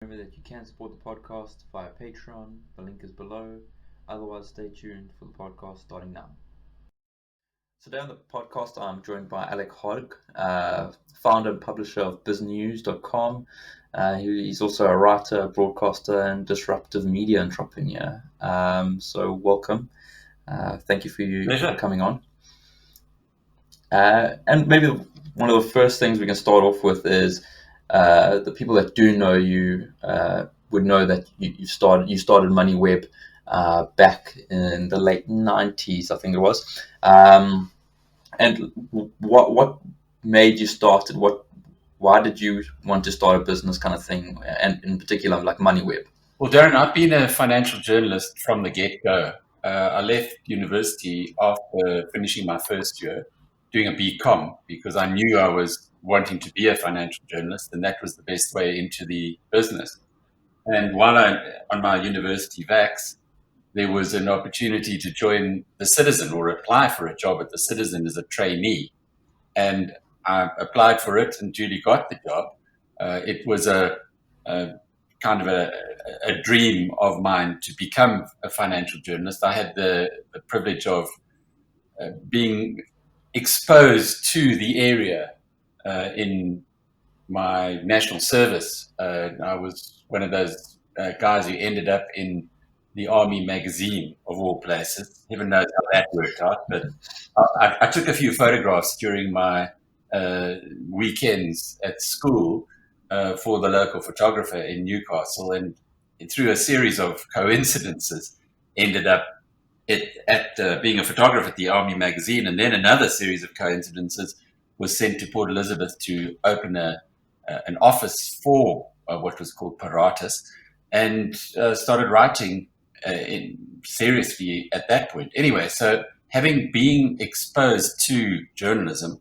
Remember that you can support the podcast via Patreon. The link is below. Otherwise, stay tuned for the podcast starting now. Today on the podcast, I'm joined by Alec Hogg, founder and publisher of biznews.com. He's also a writer, broadcaster, and disruptive media entrepreneur. So welcome. Thank you for coming on. And maybe one of the first things we can start off with is the people that do know you would know that you started MoneyWeb back in the late 90s, I think it was. And what made you start it? Why did you want to start a business kind of thing, and in particular like MoneyWeb? Well, Darren, I've been a financial journalist from the get-go. I left university after finishing my first year doing a BCom because I knew I was wanting to be a financial journalist, and that was the best way into the business. And while on my university vax, there was an opportunity to join the Citizen or apply for a job at the Citizen as a trainee. And I applied for it and duly got the job. It was a kind of a dream of mine to become a financial journalist. I had the privilege of being exposed to the area in my national service. I was one of those guys who ended up in the Army magazine, of all places. Heaven knows how that worked out. But I took a few photographs during my weekends at school for the local photographer in Newcastle, and through a series of coincidences ended up at being a photographer at the Army magazine. And then another series of coincidences was sent to Port Elizabeth to open an office for what was called Paratus, and started writing seriously at that point. Anyway, so having been exposed to journalism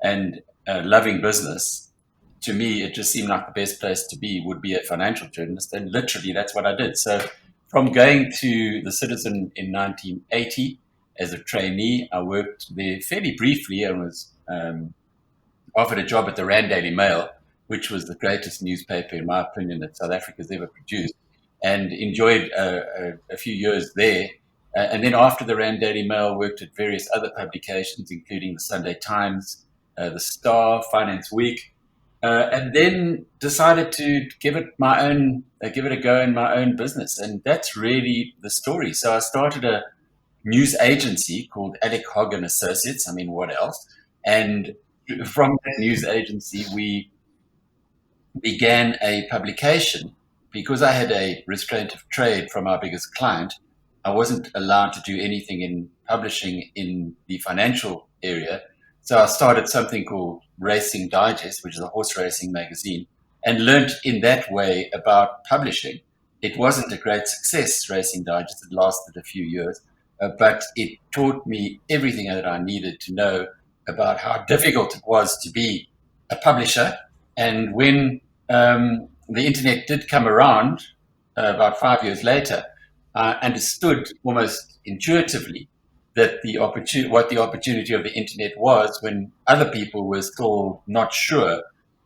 and loving business, to me, it just seemed like the best place to be would be a financial journalist. And literally, that's what I did. So from going to the Citizen in 1980 as a trainee, I worked there fairly briefly and was offered a job at the Rand Daily Mail, which was the greatest newspaper, in my opinion, that South Africa's ever produced, and enjoyed a few years there. And then after the Rand Daily Mail, worked at various other publications, including the Sunday Times, the Star, Finance Week, and then decided to give it a go in my own business. And that's really the story. So I started a news agency called Alec Hogg and Associates. I mean, what else? And from that news agency, we began a publication. Because I had a restraint of trade from our biggest client, I wasn't allowed to do anything in publishing in the financial area. So I started something called Racing Digest, which is a horse racing magazine, and learned in that way about publishing. It wasn't a great success, Racing Digest. It lasted a few years, but it taught me everything that I needed to know about how difficult it was to be a publisher. And when the internet did come around about 5 years later, I understood almost intuitively that what the opportunity of the internet was when other people were still not sure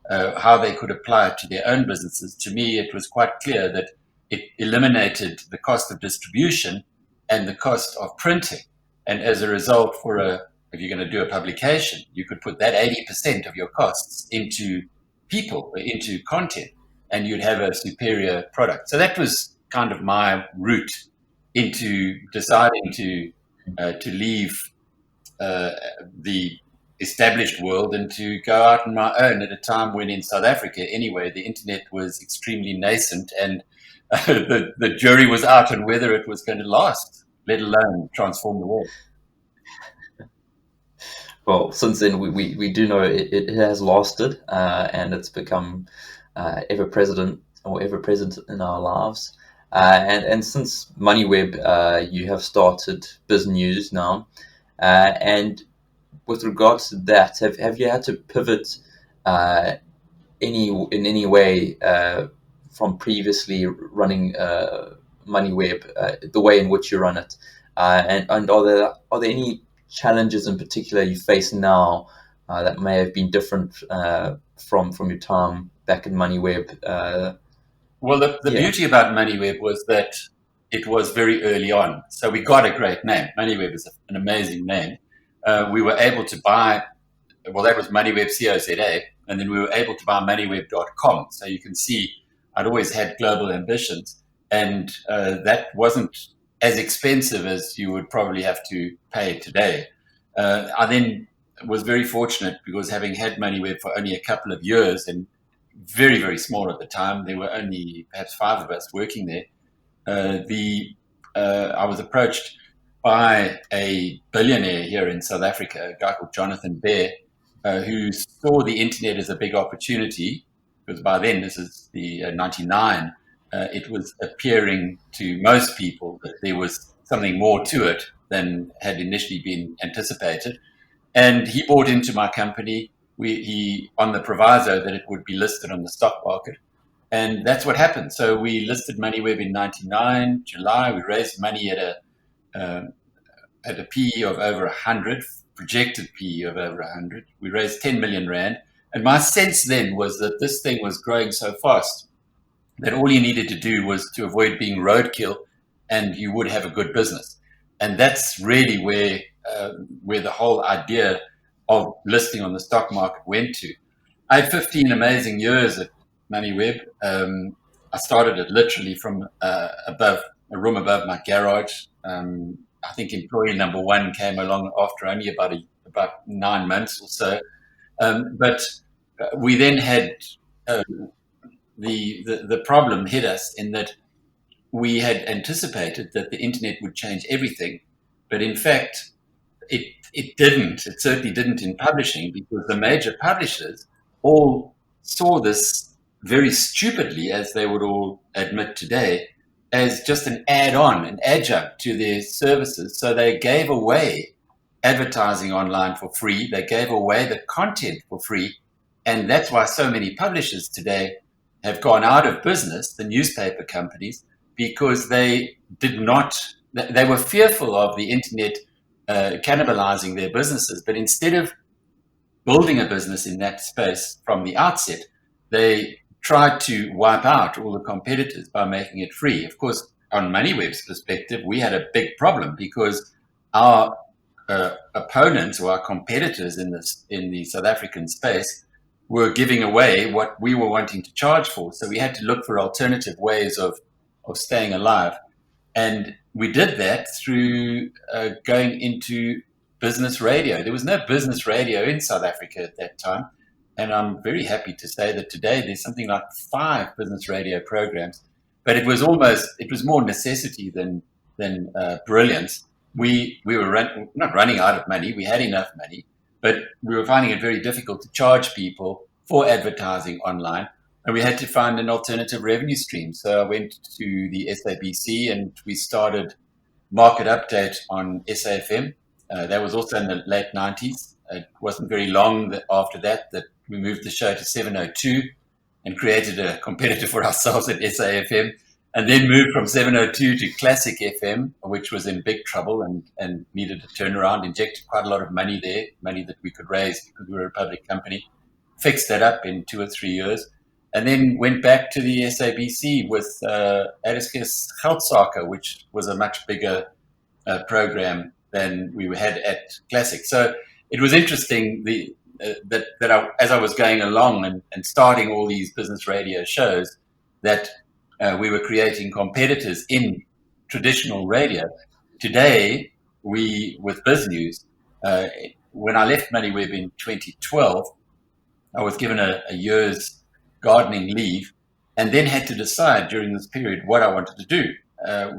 how they could apply it to their own businesses. To me, it was quite clear that it eliminated the cost of distribution and the cost of printing. And as a result, if you're going to do a publication, you could put that 80% of your costs into people, into content, and you'd have a superior product. So that was kind of my route into deciding to leave the established world and to go out on my own at a time when in South Africa, anyway, the internet was extremely nascent, and the jury was out on whether it was going to last, let alone transform the world. Well, since then, we do know it has lasted, and it's become ever present in our lives. And since MoneyWeb, you have started Biz News now. And with regards to that, have you had to pivot in any way from previously running MoneyWeb, the way in which you run it? And are there any challenges in particular you face now that may have been different from your time back in MoneyWeb? Well, the Yeah, beauty about MoneyWeb was that it was very early on. So we got a great name. MoneyWeb is an amazing name. We were able to buy, well, that was MoneyWeb COZA, and then we were able to buy MoneyWeb.com. So you can see I'd always had global ambitions, and that wasn't as expensive as you would probably have to pay today. I then was very fortunate because having had MoneyWeb for only a couple of years and very, very small at the time, there were only perhaps 5 of us working there. I was approached by a billionaire here in South Africa, a guy called Jonathan Bear, who saw the internet as a big opportunity. Because by then, this is the 99, it was appearing to most people that there was something more to it than had initially been anticipated. And he bought into my company. He on the proviso that it would be listed on the stock market. And that's what happened. So we listed MoneyWeb in '99, July. We raised money uh, at a PE of over 100, projected PE of over 100. We raised 10 million Rand. And my sense then was that this thing was growing so fast that all you needed to do was to avoid being roadkill and you would have a good business. And that's really where the whole idea of listing on the stock market went to. I had 15 amazing years at MoneyWeb. I started it literally from above a room above my garage. I think employee number one came along after only about 9 months or so. But we then had uh, the problem hit us in that we had anticipated that the internet would change everything, but in fact, it didn't. It certainly didn't in publishing because the major publishers all saw this very stupidly, as they would all admit today, as just an add-on, an adjunct to their services. So they gave away advertising online for free. They gave away the content for free. And that's why so many publishers today have gone out of business, the newspaper companies, because they were fearful of the internet cannibalizing their businesses. But instead of building a business in that space from the outset, they tried to wipe out all the competitors by making it free. Of course, on MoneyWeb's perspective, we had a big problem because our opponents or our competitors in the South African space were giving away what we were wanting to charge for. So we had to look for alternative ways of staying alive. And we did that through going into business radio. There was no business radio in South Africa at that time. And I'm very happy to say that today there's something like 5 business radio programs. But it was more necessity than brilliance. We were not running out of money. We had enough money, but we were finding it very difficult to charge people for advertising online. And we had to find an alternative revenue stream. So I went to the SABC and we started Market Update on SAFM. That was also in the late 90s. It wasn't very long after that we moved the show to 702 and created a competitor for ourselves at SAFM, and then moved from 702 to Classic FM, which was in big trouble and needed a turnaround, injected quite a lot of money there, money that we could raise because we were a public company, fixed that up in 2 or 3 years, and then went back to the SABC with Ariske's Geldsaake, which was a much bigger program than we had at Classic. So it was interesting as I was going along and starting all these business radio shows, that we were creating competitors in traditional radio. Today, with BizNews, when I left MoneyWeb in 2012, I was given a year's gardening leave and then had to decide during this period what I wanted to do.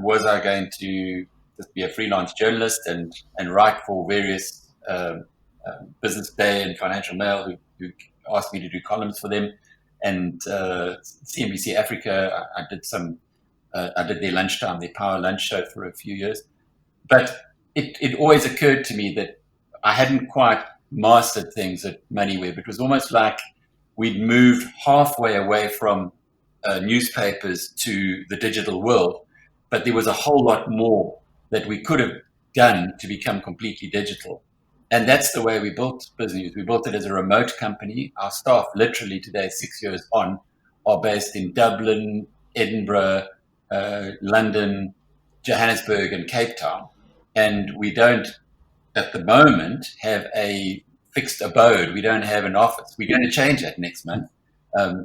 Was I going to just be a freelance journalist and write for various Business Day and Financial Mail who asked me to do columns for them, and CNBC Africa, I did their lunchtime, their power lunch show for a few years. But it always occurred to me that I hadn't quite mastered things at MoneyWeb. It was almost like we'd moved halfway away from newspapers to the digital world, but there was a whole lot more that we could have done to become completely digital. And that's the way we built BizNews. We built it as a remote company. Our staff, literally today, 6 years on, are based in Dublin, Edinburgh, London, Johannesburg, and Cape Town. And we don't, at the moment, have a fixed abode. We don't have an office. We're going to change that next month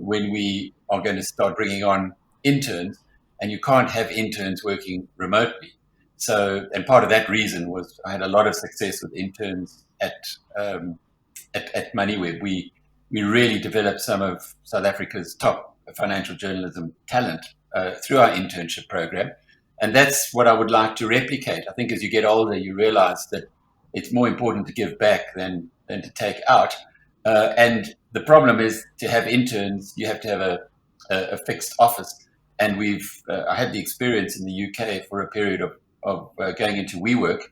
when we are going to start bringing on interns, and you can't have interns working remotely. So, and part of that reason was I had a lot of success with interns at MoneyWeb. We really developed some of South Africa's top financial journalism talent through our internship program. And that's what I would like to replicate. I think as you get older, you realize that it's more important to give back than to take out. And the problem is to have interns, you have to have a fixed office. And I had the experience in the UK for a period of going into WeWork.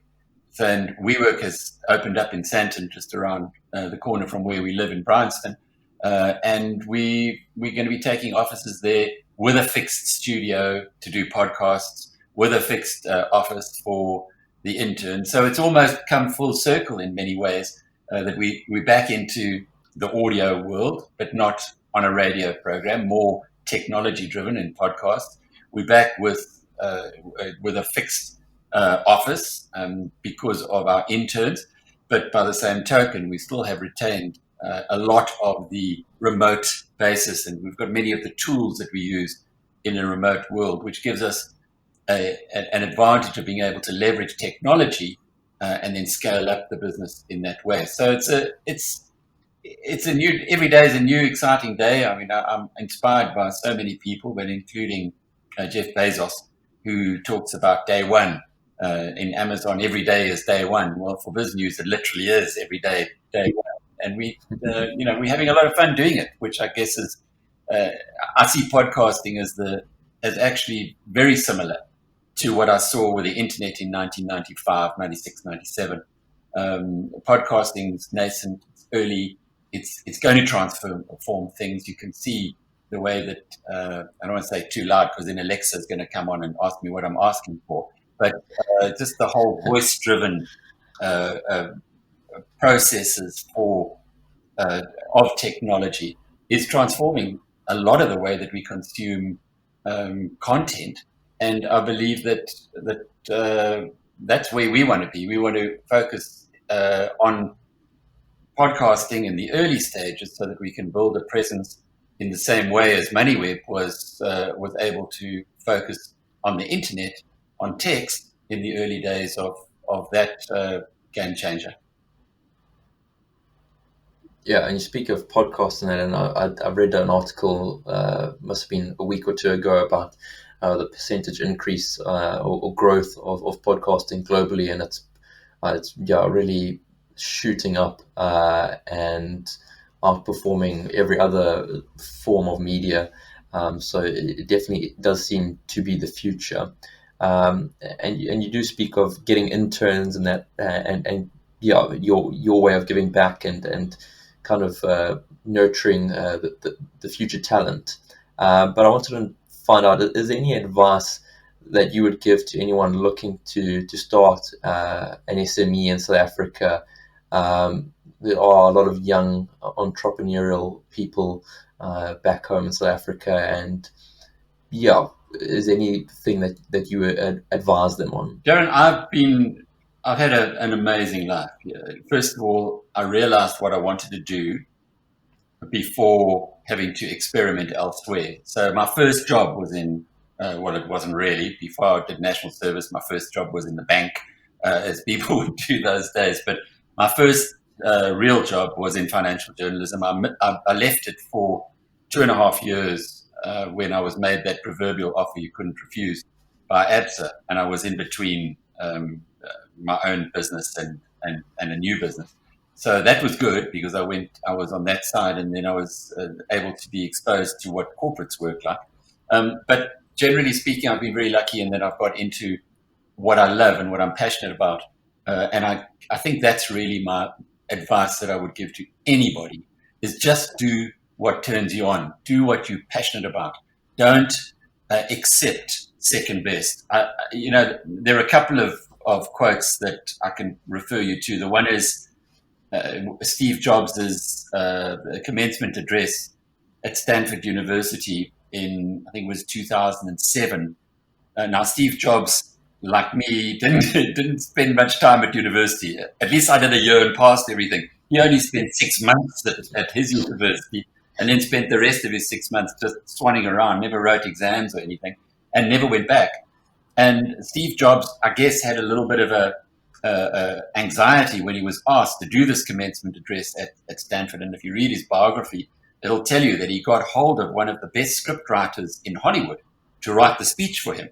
And WeWork has opened up in Sandton, just around the corner from where we live in Bryanston. And we're going to be taking offices there with a fixed studio to do podcasts, with a fixed office for the intern. So it's almost come full circle in many ways that we're back into the audio world, but not on a radio program, more technology driven in podcasts. We're back with a fixed office because of our interns, but by the same token, we still have retained a lot of the remote basis, and we've got many of the tools that we use in a remote world, which gives us an advantage of being able to leverage technology and then scale up the business in that way. So it's a new, every day is a new exciting day. I mean, I'm inspired by so many people, but including Jeff Bezos, who talks about day one in Amazon. Every day is day one. Well, for BizNews, it literally is every day one. And we're having a lot of fun doing it, which I guess is, I see podcasting as actually very similar to what I saw with the internet in 1995, 96, 97. Podcasting is nascent, it's early, it's going to transform things. You can see the way that, I don't want to say too loud because then Alexa is going to come on and ask me what I'm asking for, but just the whole voice-driven processes of technology is transforming a lot of the way that we consume content. And I believe that's where we want to be. We want to focus on podcasting in the early stages so that we can build a presence in the same way as MoneyWeb was able to focus on the internet, on text in the early days of that game changer. Yeah, and you speak of podcasting, and I read an article, must have been a week or two ago, about the percentage increase or growth of podcasting globally, and it's really shooting up and outperforming every other form of media. So it definitely does seem to be the future. And you do speak of getting interns and that, and yeah, your way of giving back and kind of nurturing the future talent. But I wanted to find out, is there any advice that you would give to anyone looking to start an SME in South Africa? There are a lot of young entrepreneurial people back home in South Africa, and yeah, is there anything that you would advise them on? Darren, I've had an amazing life. First of all, I realized what I wanted to do before having to experiment elsewhere. So my first job was in, it wasn't really. Before I did national service, my first job was in the bank, as people would do those days. But my first real job was in financial journalism. I left it for 2.5 years when I was made that proverbial offer you couldn't refuse by ABSA, and I was in between my own business and a new business. So that was good because I was on that side, and then I was able to be exposed to what corporates work like. But generally speaking, I've been very lucky in that I've got into what I love and what I'm passionate about. And I think that's really my advice that I would give to anybody, is just do what turns you on. Do what you're passionate about. Don't accept second best. There are a couple of quotes that I can refer you to. The one is Steve Jobs' commencement address at Stanford University in, I think it was 2007. Now, Steve Jobs, like me, didn't spend much time at university. At least I did a year and passed everything. He only spent 6 months at his university, and then spent the rest of his 6 months just swanning around, never wrote exams or anything, and never went back. And Steve Jobs, I guess, had a little bit of a anxiety when he was asked to do this commencement address at Stanford. And if you read his biography, it'll tell you that he got hold of one of the best script writers in Hollywood to write the speech for him,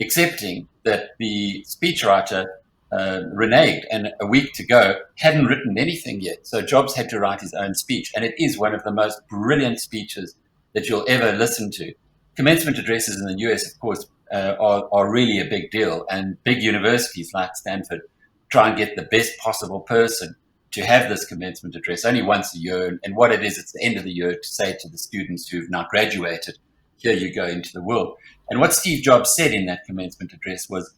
accepting that the speechwriter reneged, and a week to go hadn't written anything yet. So Jobs had to write his own speech, and it is one of the most brilliant speeches that you'll ever listen to. Commencement addresses in the US, of course, are really a big deal, and big universities like Stanford try and get the best possible person to have this commencement address only once a year. And what it is, it's the end of the year to say to the students who've now graduated, here you go into the world. And what Steve Jobs said in that commencement address was,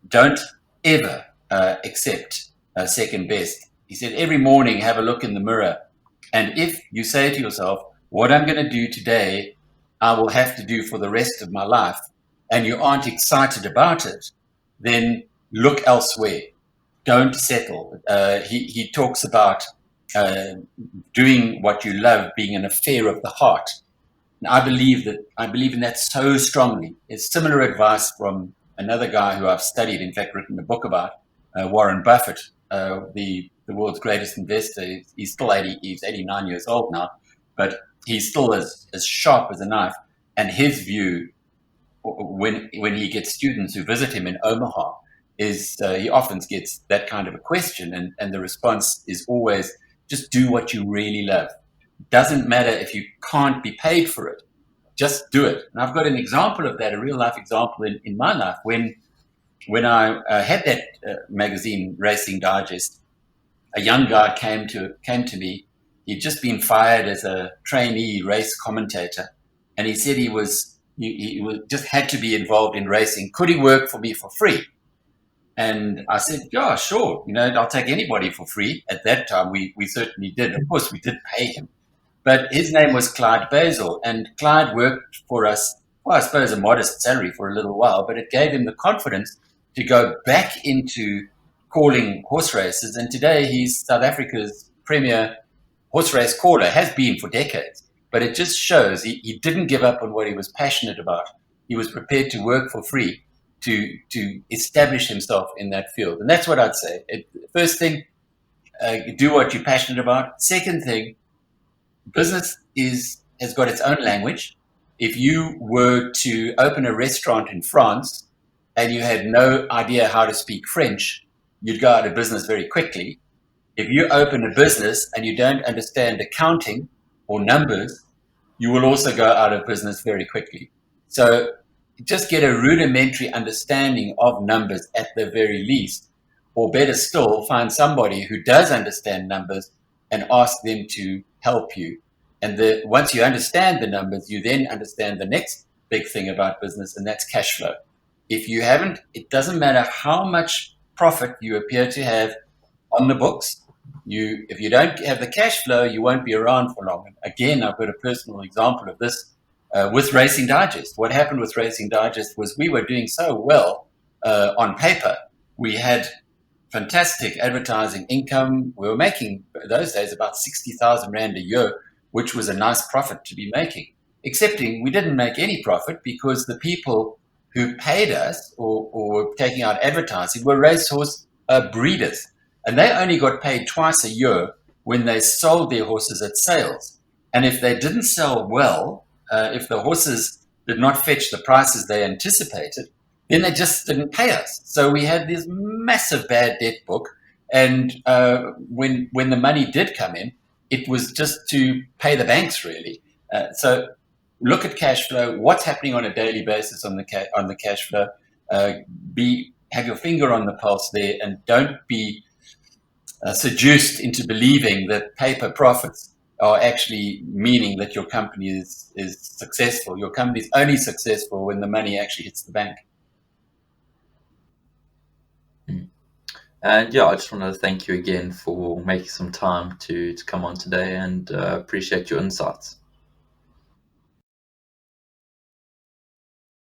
don't ever accept second best. He said, every morning have a look in the mirror, and if you say to yourself, what I'm going to do today, I will have to do for the rest of my life, and you aren't excited about it, then look elsewhere. Don't settle. He talks about doing what you love being an affair of the heart. And I believe in that so strongly. It's similar advice from another guy who I've studied, in fact, written a book about, Warren Buffett, the world's greatest investor. He's still 80. He's 89 years old now, but he's still as sharp as a knife. And his view, when he gets students who visit him in Omaha, is he often gets that kind of a question, and the response is always, just do what you really love. Doesn't matter if you can't be paid for it, just do it. And I've got an example of that, a real life example in my life. When I had that magazine, Racing Digest, a young guy came to me. He'd just been fired as a trainee race commentator, and he said he just had to be involved in racing. Could he work for me for free? And I said, yeah, sure. I'll take anybody for free. At that time, we certainly did. Of course, we did pay him. But his name was Clyde Basil, and Clyde worked for us, well, I suppose a modest salary for a little while, but it gave him the confidence to go back into calling horse races. And today he's South Africa's premier horse race caller, has been for decades. But it just shows he didn't give up on what he was passionate about. He was prepared to work for free to establish himself in that field. And that's what I'd say. First thing, do what you're passionate about. Second thing, business has got its own language. If you were to open a restaurant in France and you had no idea how to speak French, you'd go out of business very quickly. If you open a business and you don't understand accounting or numbers, you will also go out of business very quickly. So just get a rudimentary understanding of numbers at the very least, or better still, find somebody who does understand numbers and ask them to help you. And once you understand the numbers, you then understand the next big thing about business, and that's cash flow. If you haven't, it doesn't matter how much profit you appear to have on the books. If you don't have the cash flow, you won't be around for long. And again, I've got a personal example of this with Racing Digest. What happened with Racing Digest was we were doing so well on paper. We had fantastic advertising income. We were making, those days, about 60,000 Rand a year, which was a nice profit to be making. Excepting we didn't make any profit because the people who paid us or were taking out advertising were racehorse breeders. And they only got paid twice a year when they sold their horses at sales. And if they didn't sell well, if the horses did not fetch the prices they anticipated, then they just didn't pay us. So we had this massive bad debt book. And when the money did come in, it was just to pay the banks, really. So look at cash flow, what's happening on a daily basis on the cash flow. Have your finger on the pulse there, and don't be seduced into believing that paper profits are actually meaning that your company is successful. Your company is only successful when the money actually hits the bank. And yeah, I just want to thank you again for making some time to come on today, and appreciate your insights.